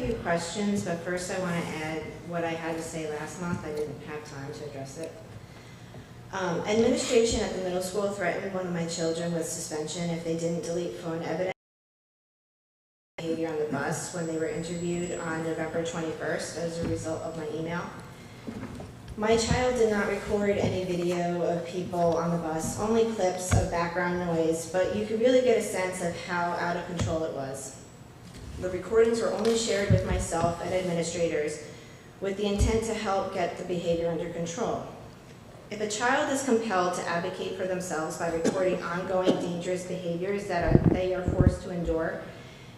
few questions, but first I want to add what I had to say last month. I didn't have time to address it. Administration at the middle school threatened one of my children with suspension if they didn't delete phone evidence of behavior on the bus when they were interviewed on November 21st as a result of my email. My child did not record any video of people on the bus, only clips of background noise, but you could really get a sense of how out of control it was. The recordings were only shared with myself and administrators with the intent to help get the behavior under control. If a child is compelled to advocate for themselves by recording ongoing dangerous behaviors that they are forced to endure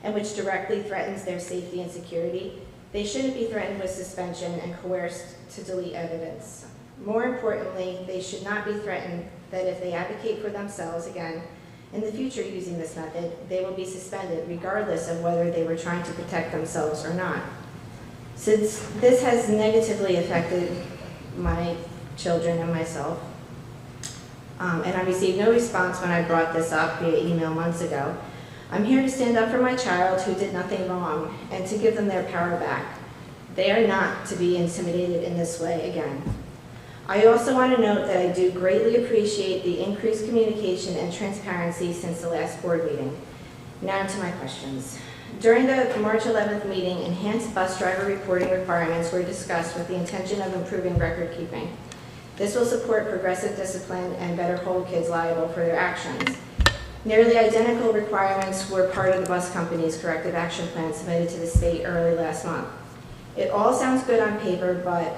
and which directly threatens their safety and security, they shouldn't be threatened with suspension and coerced to delete evidence. More importantly, they should not be threatened that if they advocate for themselves again in the future using this method, they will be suspended regardless of whether they were trying to protect themselves or not. Since this has negatively affected my children and myself, and I received no response when I brought this up via email months ago, I'm here to stand up for my child who did nothing wrong and to give them their power back. They are not to be intimidated in this way again. I also want to note that I do greatly appreciate the increased communication and transparency since the last board meeting. Now to my questions. During the March 11th meeting, enhanced bus driver reporting requirements were discussed with the intention of improving record keeping. This will support progressive discipline and better hold kids liable for their actions. Nearly identical requirements were part of the bus company's corrective action plan submitted to the state early last month. It all sounds good on paper, but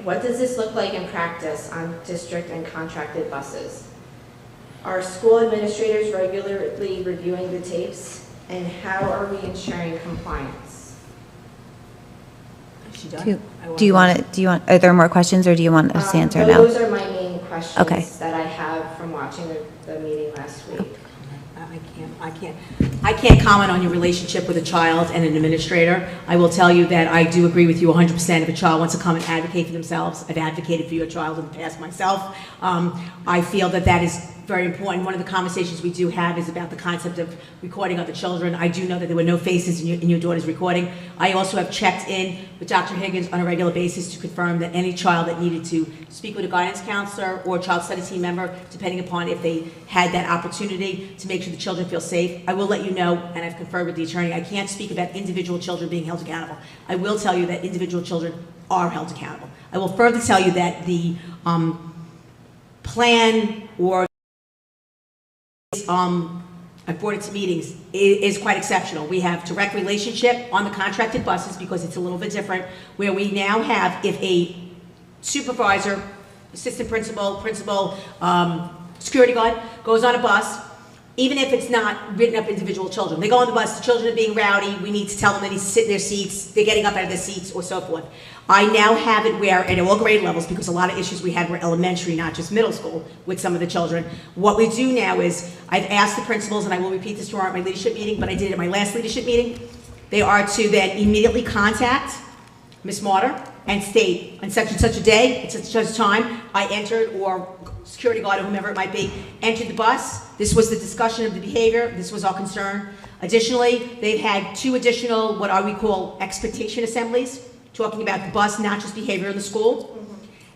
what does this look like in practice on district and contracted buses? Are school administrators regularly reviewing the tapes? And how are we ensuring compliance? Is she done? Are there more questions, or do you want us to answer now? Those are my main questions that I have from watching the meeting last week. I can't comment on your relationship with a child and an administrator. I will tell you that I do agree with you 100%. If a child wants to come and advocate for themselves, I've advocated for your child in the past myself. I feel that that is very important. One of the conversations we do have is about the concept of recording other children. I do know that there were no faces in your daughter's recording. I also have checked in with Dr. Higgins on a regular basis to confirm that any child that needed to speak with a guidance counselor or a child study team member, depending upon if they had that opportunity to make sure the children feel safe, I will let you know, and I've confirmed with the attorney, I can't speak about individual children being held accountable. I will tell you that individual children are held accountable. I will further tell you that the plan or I've brought it to meetings, is quite exceptional. We have direct relationship on the contracted buses because it's a little bit different, where we now have, if a supervisor, assistant principal, security guard goes on a bus, even if it's not written up individual children, they go on the bus, the children are being rowdy, we need to tell them they need to sit in their seats, they're getting up out of their seats, or so forth. I now have it where, at all grade levels, because a lot of issues we had were elementary, not just middle school, with some of the children. What we do now is, I've asked the principals, and I will repeat this tomorrow at my leadership meeting, but I did it at my last leadership meeting. They are to then immediately contact Ms. Martyr and state, on such and such a day, at such and such a time, I entered, or security guard or whomever it might be, entered the bus. This was the discussion of the behavior. This was our concern. Additionally, they've had 2 additional, what I would call expectation assemblies, talking about the bus, not just behavior in the school.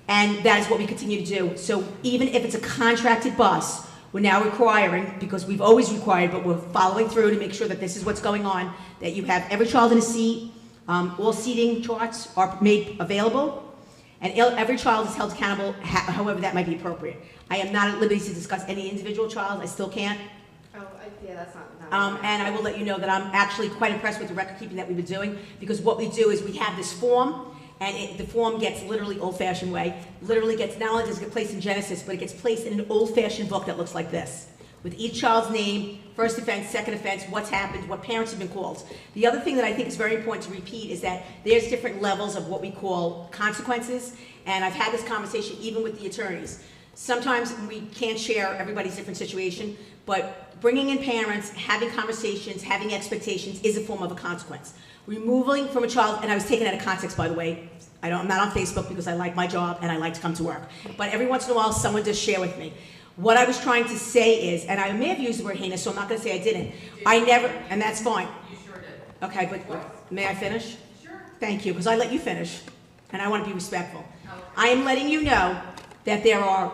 And that is what we continue to do. So even if it's a contracted bus, we're now requiring, because we've always required, but we're following through to make sure that this is what's going on, that you have every child in a seat, all seating charts are made available, and every child is held accountable, however that might be appropriate. I am not at liberty to discuss any individual child, I still can't. Yeah, that's not And I will let you know that I'm actually quite impressed with the record keeping that we've been doing, because what we do is we have this form, and the form gets literally old-fashioned way, literally gets, not only does it get placed in Genesis, but it gets placed in an old-fashioned book that looks like this, with each child's name, first offense, second offense, what's happened, what parents have been called. The other thing that I think is very important to repeat is that there's different levels of what we call consequences, and I've had this conversation even with the attorneys. Sometimes we can't share everybody's different situation, but bringing in parents, having conversations, having expectations is a form of a consequence. Removing from a child, and I was taken out of context, by the way. I'm not on Facebook because I like my job and I like to come to work. But every once in a while, someone does share with me. What I was trying to say is, and I may have used the word heinous, so I'm not going to say I didn't. I never, and that's fine. You sure did. Okay, but may I finish? Sure. Thank you, because I let you finish, and I want to be respectful. I am letting you know that there are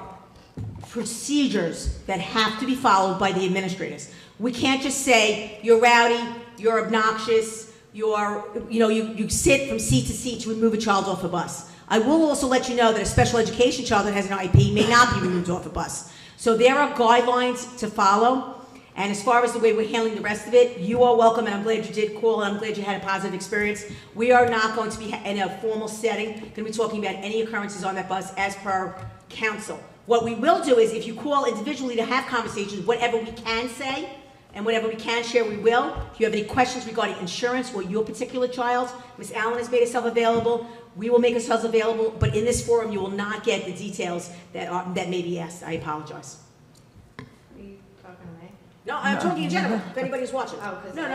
procedures that have to be followed by the administrators. We can't just say, you're rowdy, you're obnoxious, you sit from seat to seat to remove a child off a bus. I will also let you know that a special education child that has an IEP may not be removed off a bus. So there are guidelines to follow. And as far as the way we're handling the rest of it, you are welcome, and I'm glad you did call, and I'm glad you had a positive experience. We are not going to be in a formal setting, going to be talking about any occurrences on that bus as per council. What we will do is, if you call individually to have conversations, whatever we can say, and whatever we can share, we will. If you have any questions regarding insurance or your particular child, Ms. Allen has made herself available. We will make ourselves available, but in this forum, you will not get the details that may be asked. I apologize. Are you talking to me? No, I'm talking in general, if anybody's watching. Oh, 'cause No,